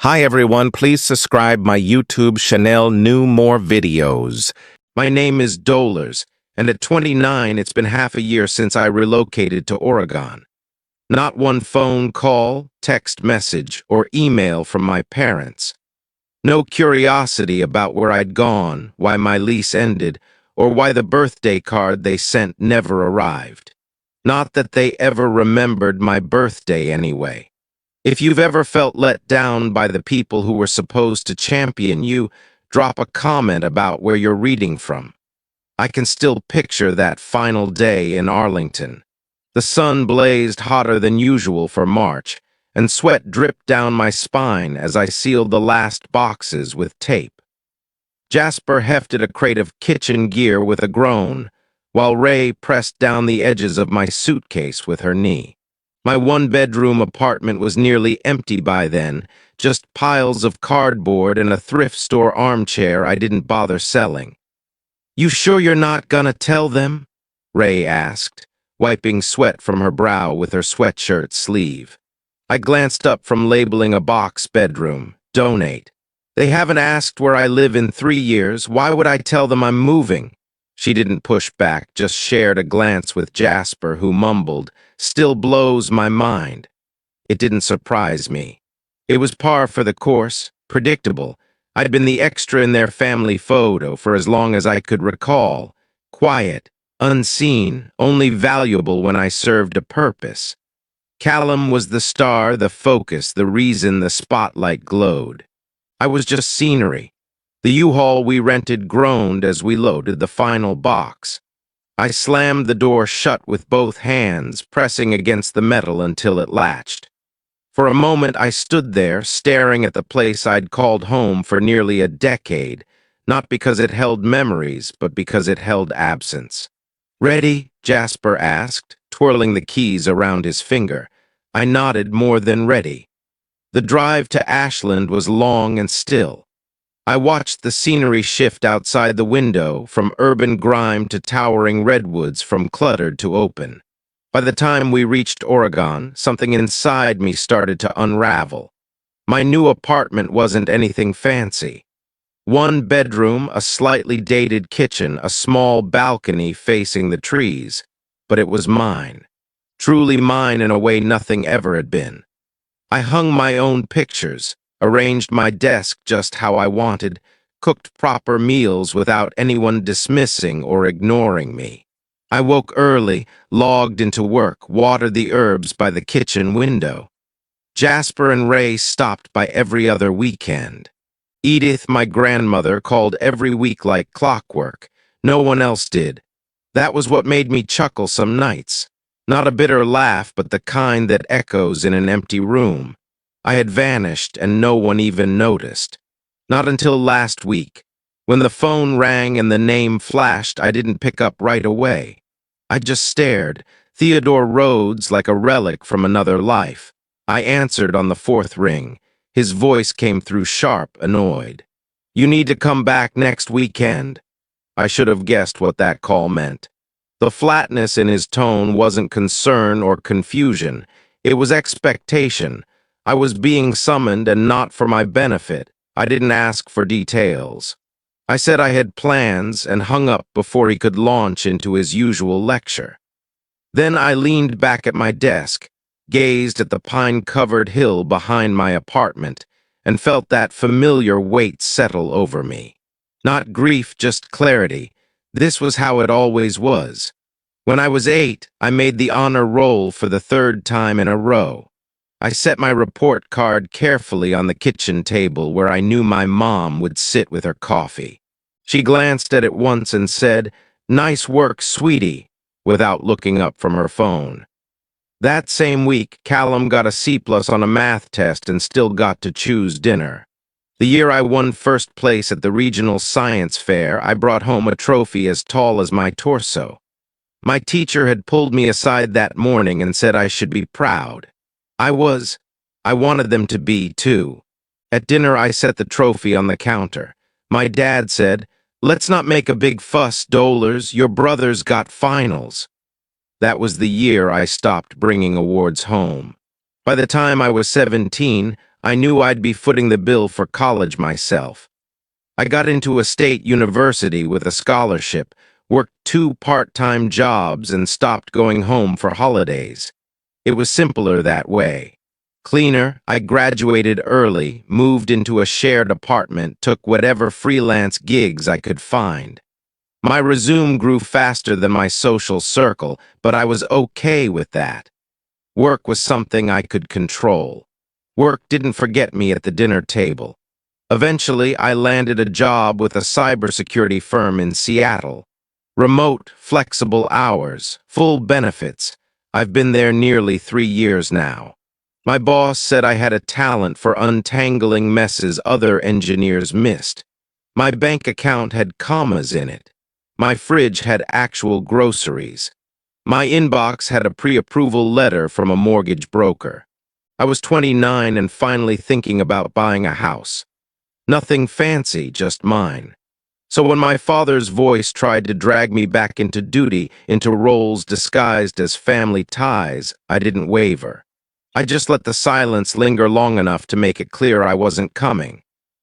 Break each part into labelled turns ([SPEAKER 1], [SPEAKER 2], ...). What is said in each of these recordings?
[SPEAKER 1] Hi everyone, please subscribe my YouTube channel new more videos. My name is Dolores, and at 29 it's been half a year since I relocated to Oregon. Not one phone call, text message, or email from my parents. No curiosity about where I'd gone, why my lease ended, or why the birthday card they sent never arrived. Not that they ever remembered my birthday anyway. If you've ever felt let down by the people who were supposed to champion you, drop a comment about where you're reading from. I can still picture that final day in Arlington. The sun blazed hotter than usual for March, and sweat dripped down my spine as I sealed the last boxes with tape. Jasper hefted a crate of kitchen gear with a groan, while Ray pressed down the edges of my suitcase with her knee. My one-bedroom apartment was nearly empty by then, just piles of cardboard and a thrift store armchair I didn't bother selling. "You sure you're not gonna tell them?" Ray asked, wiping sweat from her brow with her sweatshirt sleeve. I glanced up from labeling a box bedroom, donate. "They haven't asked where I live in 3 years. Why would I tell them I'm moving?" She didn't push back, just shared a glance with Jasper, who mumbled, "Still blows my mind." It didn't surprise me. It was par for the course, predictable. I'd been the extra in their family photo for as long as I could recall. Quiet, unseen, only valuable when I served a purpose. Callum was the star, the focus, the reason the spotlight glowed. I was just scenery. The U-Haul we rented groaned as we loaded the final box. I slammed the door shut with both hands, pressing against the metal until it latched. For a moment I stood there, staring at the place I'd called home for nearly a decade, not because it held memories, but because it held absence. "Ready?" Jasper asked, twirling the keys around his finger. I nodded, more than ready. The drive to Ashland was long and still. I watched the scenery shift outside the window, from urban grime to towering redwoods, from cluttered to open. By the time we reached Oregon, something inside me started to unravel. My new apartment wasn't anything fancy. One bedroom, a slightly dated kitchen, a small balcony facing the trees, but it was mine. Truly mine in a way nothing ever had been. I hung my own pictures, arranged my desk just how I wanted, cooked proper meals without anyone dismissing or ignoring me. I woke early, logged into work, watered the herbs by the kitchen window. Jasper and Ray stopped by every other weekend. Edith, my grandmother, called every week like clockwork. No one else did. That was what made me chuckle some nights. Not a bitter laugh, but the kind that echoes in an empty room. I had vanished, and no one even noticed. Not until last week. When the phone rang and the name flashed, I didn't pick up right away. I just stared. Theodore Rhodes, like a relic from another life. I answered on the 4th ring. His voice came through sharp, annoyed. "You need to come back next weekend?" I should have guessed what that call meant. The flatness in his tone wasn't concern or confusion. It was expectation. I was being summoned, and not for my benefit. I didn't ask for details. I said I had plans and hung up before he could launch into his usual lecture. Then I leaned back at my desk, gazed at the pine-covered hill behind my apartment, and felt that familiar weight settle over me. Not grief, just clarity. This was how it always was. When I was 8, I made the honor roll for the 3rd time in a row. I set my report card carefully on the kitchen table where I knew my mom would sit with her coffee. She glanced at it once and said, "Nice work, sweetie," without looking up from her phone. That same week, Callum got a C+ on a math test and still got to choose dinner. The year I won first place at the regional science fair, I brought home a trophy as tall as my torso. My teacher had pulled me aside that morning and said I should be proud. I wanted them to be, too. At dinner, I set the trophy on the counter. My dad said, "Let's not make a big fuss, Dolores. Your brother's got finals." That was the year I stopped bringing awards home. By the time I was 17, I knew I'd be footing the bill for college myself. I got into a state university with a scholarship, worked 2 part-time jobs, and stopped going home for holidays. It was simpler that way. Cleaner, I graduated early, moved into a shared apartment, took whatever freelance gigs I could find. My resume grew faster than my social circle, but I was okay with that. Work was something I could control. Work didn't forget me at the dinner table. Eventually, I landed a job with a cybersecurity firm in Seattle. Remote, flexible hours, full benefits. I've been there nearly 3 years now. My boss said I had a talent for untangling messes other engineers missed. My bank account had commas in it. My fridge had actual groceries. My inbox had a pre-approval letter from a mortgage broker. I was 29 and finally thinking about buying a house. Nothing fancy, just mine. So when my father's voice tried to drag me back into duty, into roles disguised as family ties, I didn't waver. I just let the silence linger long enough to make it clear I wasn't coming.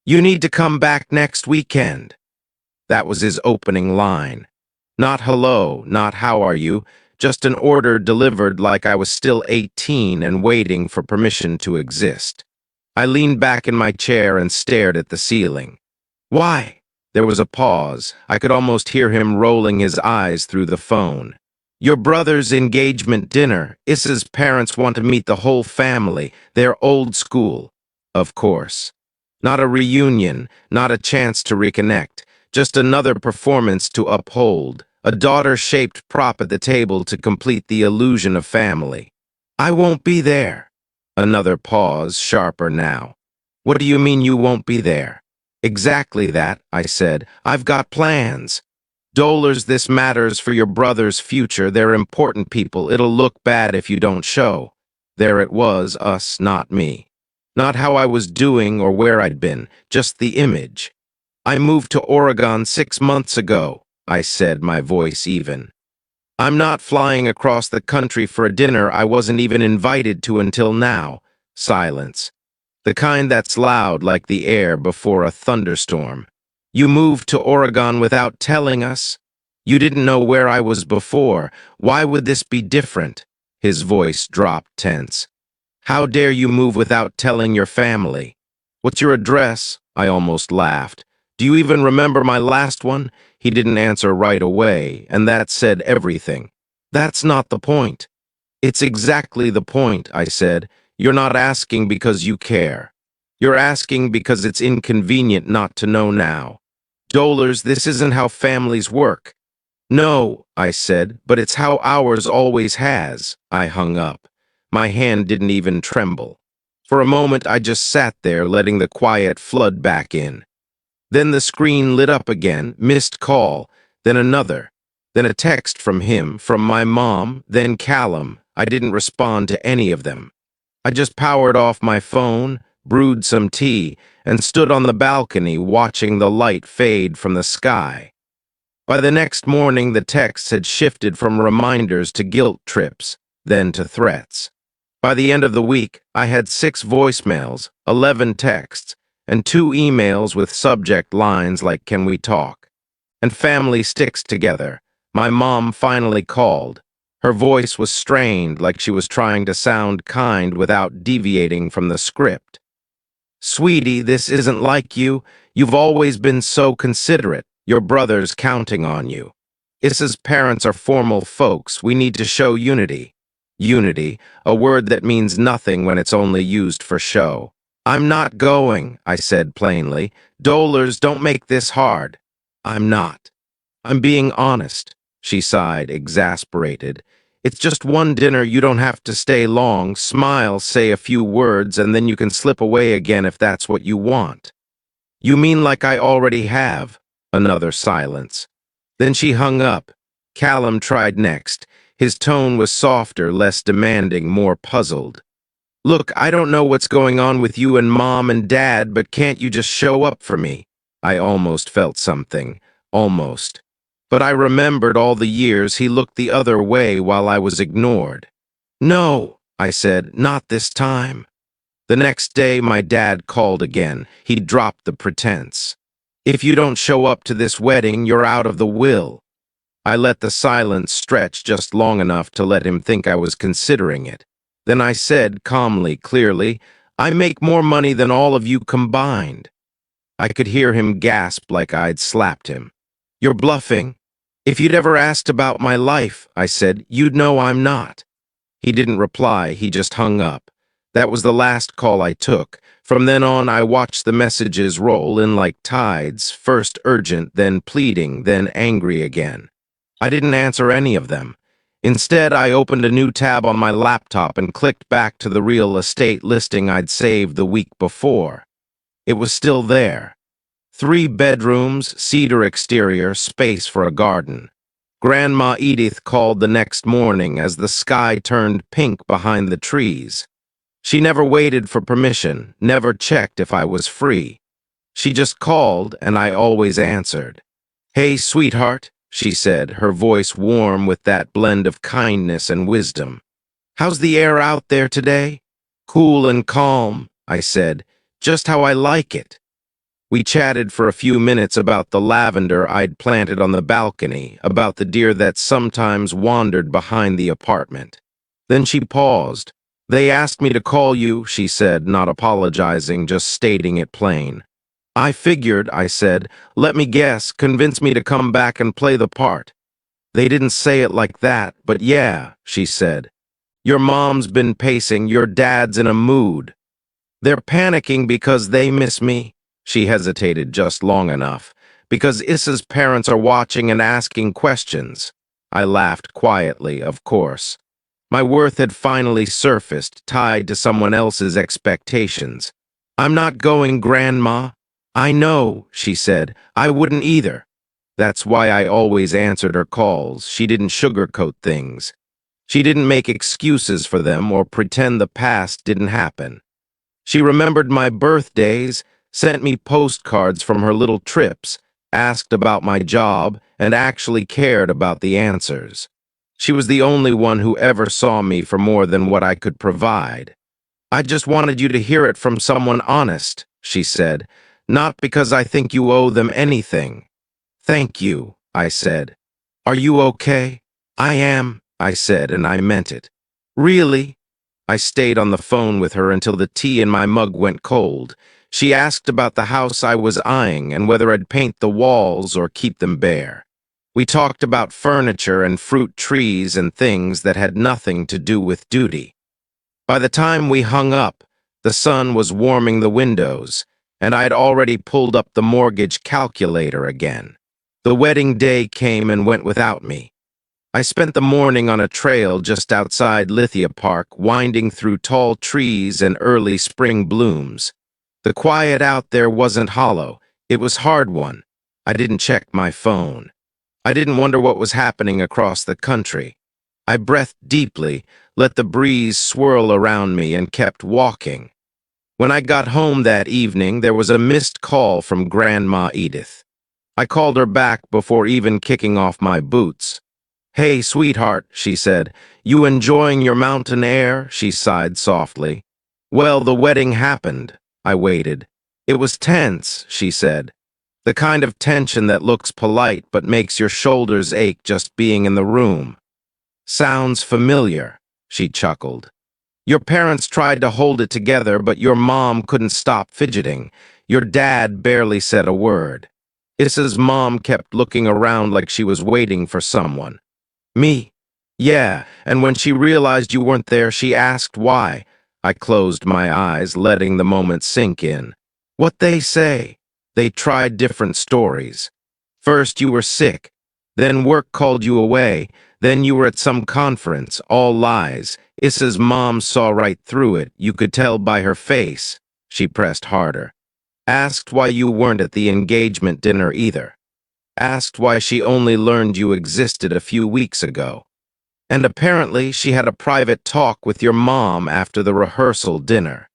[SPEAKER 1] "You need to come back next weekend." That was his opening line. Not hello, not how are you, just an order delivered like I was still 18 and waiting for permission to exist. I leaned back in my chair and stared at the ceiling. "Why?" There was a pause. I could almost hear him rolling his eyes through the phone. "Your brother's engagement dinner. Issa's parents want to meet the whole family. They're old school." Of course. Not a reunion, not a chance to reconnect. Just another performance to uphold, a daughter-shaped prop at the table to complete the illusion of family. "I won't be there." Another pause, sharper now. "What do you mean you won't be there?" "Exactly that," I said. "I've got plans." "Dolores, this matters for your brother's future. They're important people. It'll look bad if you don't show." There it was, us, not me. Not how I was doing or where I'd been, just the image. "I moved to Oregon 6 months ago," I said, my voice even. "I'm not flying across the country for a dinner I wasn't even invited to until now." Silence. The kind that's loud like the air before a thunderstorm. "You moved to Oregon without telling us? You didn't know where I was before. Why would this be different?" His voice dropped tense. "How dare you move without telling your family?" "What's your address?" I almost laughed. "Do you even remember my last one?" He didn't answer right away, and that said everything. "That's not the point." "It's exactly the point," I said. "You're not asking because you care. You're asking because it's inconvenient not to know now. Dolores, this isn't how families work." "No," I said, "but it's how ours always has." I hung up. My hand didn't even tremble. For a moment, I just sat there, letting the quiet flood back in. Then the screen lit up again, missed call, then another. Then a text from him, from my mom, then Callum. I didn't respond to any of them. I just powered off my phone, brewed some tea, and stood on the balcony watching the light fade from the sky. By the next morning, the texts had shifted from reminders to guilt trips, then to threats. By the end of the week, I had 6 voicemails, 11 texts, and 2 emails with subject lines like, "Can we talk?" And family sticks together. My mom finally called. Her voice was strained, like she was trying to sound kind without deviating from the script. "Sweetie, this isn't like you. You've always been so considerate. Your brother's counting on you. Issa's parents are formal folks. We need to show unity." Unity, a word that means nothing when it's only used for show. "I'm not going," I said plainly. "Dolores, don't make this hard." "I'm not. I'm being honest," she sighed, exasperated. "It's just one dinner. You don't have to stay long. Smile, say a few words, and then you can slip away again if that's what you want." "You mean like I already have?" Another silence. Then she hung up. Callum tried next. His tone was softer, less demanding, more puzzled. "Look, I don't know what's going on with you and Mom and Dad, but can't you just show up for me?" I almost felt something. Almost. But I remembered all the years he looked the other way while I was ignored. "No," I said, "not this time." The next day, my dad called again. He dropped the pretense. "If you don't show up to this wedding, you're out of the will." I let the silence stretch just long enough to let him think I was considering it. Then I said, calmly, clearly, "I make more money than all of you combined." I could hear him gasp like I'd slapped him. "You're bluffing." "If you'd ever asked about my life," I said, "you'd know I'm not." He didn't reply, he just hung up. That was the last call I took. From then on, I watched the messages roll in like tides, first urgent, then pleading, then angry again. I didn't answer any of them. Instead, I opened a new tab on my laptop and clicked back to the real estate listing I'd saved the week before. It was still there. 3 bedrooms, cedar exterior, space for a garden. Grandma Edith called the next morning as the sky turned pink behind the trees. She never waited for permission, never checked if I was free. She just called, and I always answered. "Hey, sweetheart," she said, her voice warm with that blend of kindness and wisdom. "How's the air out there today?" "Cool and calm," I said, "just how I like it." We chatted for a few minutes about the lavender I'd planted on the balcony, about the deer that sometimes wandered behind the apartment. Then she paused. "They asked me to call you," she said, not apologizing, just stating it plain. "I figured," I said. "Let me guess, convince me to come back and play the part." "They didn't say it like that, but yeah," she said. "Your mom's been pacing, your dad's in a mood. They're panicking because they miss me." She hesitated just long enough. "Because Issa's parents are watching and asking questions." I laughed quietly, of course. My worth had finally surfaced, tied to someone else's expectations. "I'm not going, Grandma." "I know," she said. "I wouldn't either." That's why I always answered her calls. She didn't sugarcoat things. She didn't make excuses for them or pretend the past didn't happen. She remembered my birthdays, sent me postcards from her little trips, asked about my job, and actually cared about the answers. She was the only one who ever saw me for more than what I could provide. "I just wanted you to hear it from someone honest," she said, "not because I think you owe them anything." "Thank you," I said. "Are you okay?" "I am," I said, and I meant it. "Really?" I stayed on the phone with her until the tea in my mug went cold. She asked about the house I was eyeing and whether I'd paint the walls or keep them bare. We talked about furniture and fruit trees and things that had nothing to do with duty. By the time we hung up, the sun was warming the windows, and I'd already pulled up the mortgage calculator again. The wedding day came and went without me. I spent the morning on a trail just outside Lithia Park, winding through tall trees and early spring blooms. The quiet out there wasn't hollow, it was hard-won. I didn't check my phone. I didn't wonder what was happening across the country. I breathed deeply, let the breeze swirl around me, and kept walking. When I got home that evening, there was a missed call from Grandma Edith. I called her back before even kicking off my boots. "Hey, sweetheart," she said. "You enjoying your mountain air?" She sighed softly. "Well, the wedding happened." I waited. "It was tense," she said. "The kind of tension that looks polite but makes your shoulders ache just being in the room." "Sounds familiar," she chuckled. "Your parents tried to hold it together, but your mom couldn't stop fidgeting. Your dad barely said a word. Issa's mom kept looking around like she was waiting for someone." "Me?" "Yeah, and when she realized you weren't there, she asked why." I closed my eyes, letting the moment sink in. "What they say?" "They tried different stories. First you were sick, then work called you away, then you were at some conference, all lies. Issa's mom saw right through it, you could tell by her face." She pressed harder. "Asked why you weren't at the engagement dinner either. Asked why she only learned you existed a few weeks ago. And apparently she had a private talk with your mom after the rehearsal dinner.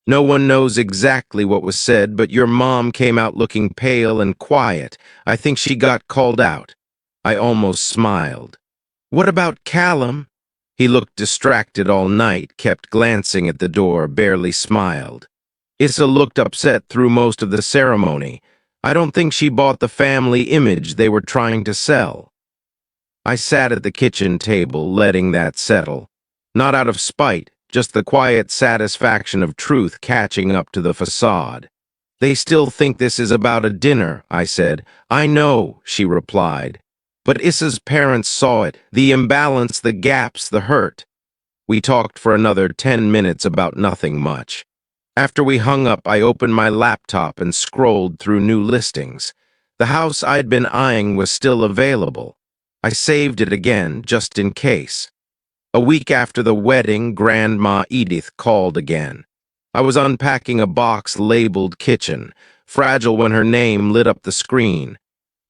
[SPEAKER 1] No one knows exactly what was said, but your mom came out looking pale and quiet. I think she got called out." I almost smiled. "What about Callum?" He looked distracted all night, kept glancing at the door, barely smiled. Issa looked upset through most of the ceremony. I don't think she bought the family image they were trying to sell. I sat at the kitchen table, letting that settle. Not out of spite, just the quiet satisfaction of truth catching up to the facade. They still think this is about a dinner, I said. I know, she replied. But Issa's parents saw it, the imbalance, the gaps, the hurt. We talked for another 10 minutes about nothing much. After we hung up, I opened my laptop and scrolled through new listings. The house I'd been eyeing was still available. I saved it again, just in case. A week after the wedding, Grandma Edith called again. I was unpacking a box labeled kitchen, fragile when her name lit up the screen.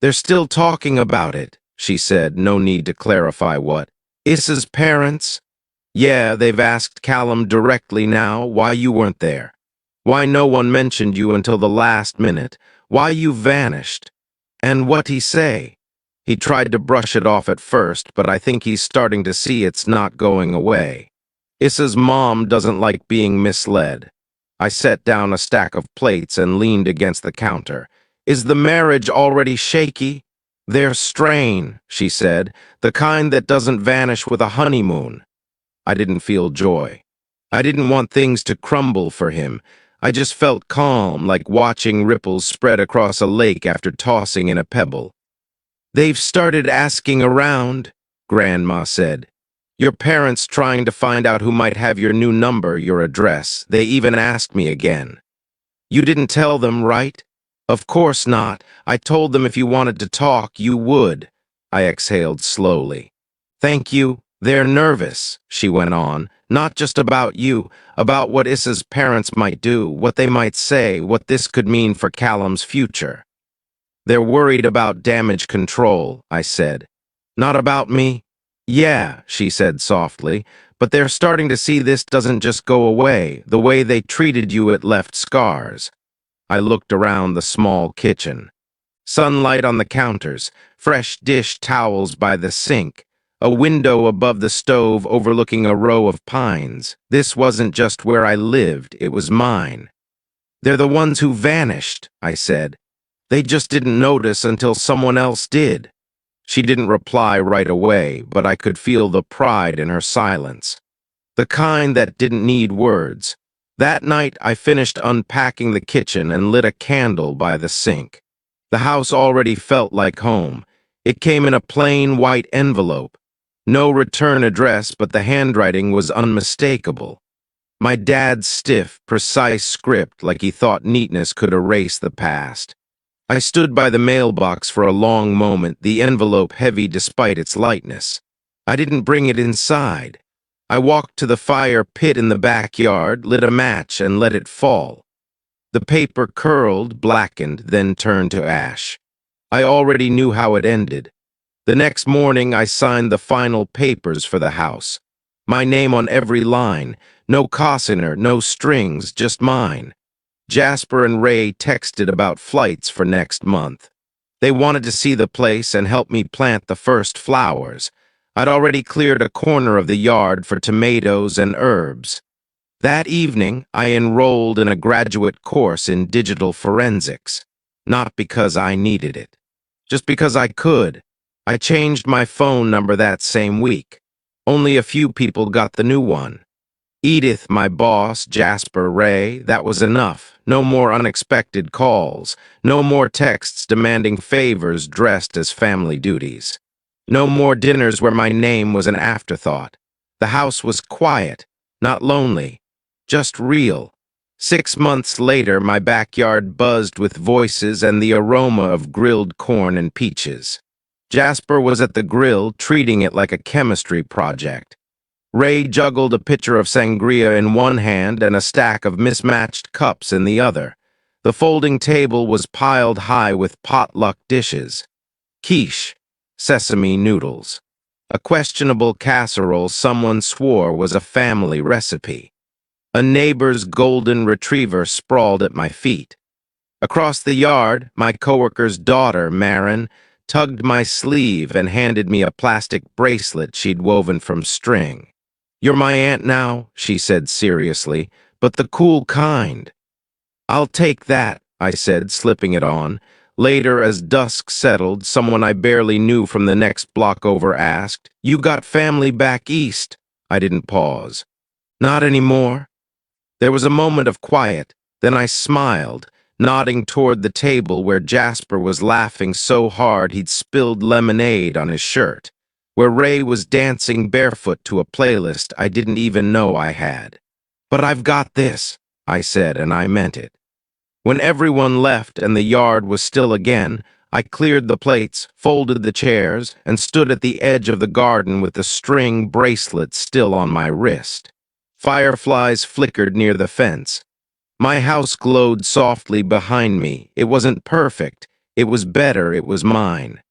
[SPEAKER 1] They're still talking about it, she said, no need to clarify what. Issa's parents? Yeah, they've asked Callum directly now why you weren't there. Why no one mentioned you until the last minute. Why you vanished. And what'd he say? He tried to brush it off at first, but I think he's starting to see it's not going away. Issa's mom doesn't like being misled. I set down a stack of plates and leaned against the counter. Is the marriage already shaky? They're strain, she said, the kind that doesn't vanish with a honeymoon. I didn't feel joy. I didn't want things to crumble for him. I just felt calm, like watching ripples spread across a lake after tossing in a pebble. They've started asking around, Grandma said. Your parents trying to find out who might have your new number, your address. They even asked me again. You didn't tell them, right? Of course not. I told them if you wanted to talk, you would. I exhaled slowly. Thank you. They're nervous, she went on. Not just about you, about what Issa's parents might do, what they might say, what this could mean for Callum's future. They're worried about damage control, I said. Not about me? Yeah, she said softly, but they're starting to see this doesn't just go away. The way they treated you, it left scars. I looked around the small kitchen. Sunlight on the counters, fresh dish towels by the sink, a window above the stove overlooking a row of pines. This wasn't just where I lived, it was mine. They're the ones who vanished, I said. They just didn't notice until someone else did. She didn't reply right away, but I could feel the pride in her silence. The kind that didn't need words. That night, I finished unpacking the kitchen and lit a candle by the sink. The house already felt like home. It came in a plain white envelope. No return address, but the handwriting was unmistakable. My dad's stiff, precise script, like he thought neatness could erase the past. I stood by the mailbox for a long moment, the envelope heavy despite its lightness. I didn't bring it inside. I walked to the fire pit in the backyard, lit a match, and let it fall. The paper curled, blackened, then turned to ash. I already knew how it ended. The next morning, I signed the final papers for the house. My name on every line, no cosigner, no strings, just mine. Jasper and Ray texted about flights for next month. They wanted to see the place and help me plant the first flowers. I'd already cleared a corner of the yard for tomatoes and herbs. That evening, I enrolled in a graduate course in digital forensics. Not because I needed it, just because I could. I changed my phone number that same week. Only a few people got the new one. Edith, my boss, Jasper, Ray, that was enough. No more unexpected calls. No more texts demanding favors dressed as family duties. No more dinners where my name was an afterthought. The house was quiet, not lonely, just real. 6 months later, my backyard buzzed with voices and the aroma of grilled corn and peaches. Jasper was at the grill, treating it like a chemistry project. Ray juggled a pitcher of sangria in one hand and a stack of mismatched cups in the other. The folding table was piled high with potluck dishes. Quiche, sesame noodles. A questionable casserole someone swore was a family recipe. A neighbor's golden retriever sprawled at my feet. Across the yard, my coworker's daughter, Marin, tugged my sleeve and handed me a plastic bracelet she'd woven from string. "You're my aunt now," she said seriously, "but the cool kind." "I'll take that," I said, slipping it on. Later, as dusk settled, someone I barely knew from the next block over asked, "You got family back east?" I didn't pause. "Not anymore." There was a moment of quiet, then I smiled, nodding toward the table where Jasper was laughing so hard he'd spilled lemonade on his shirt, where Ray was dancing barefoot to a playlist I didn't even know I had. "But I've got this," I said, and I meant it. When everyone left and the yard was still again, I cleared the plates, folded the chairs, and stood at the edge of the garden with the string bracelet still on my wrist. Fireflies flickered near the fence. My house glowed softly behind me. It wasn't perfect. It was better. It was mine.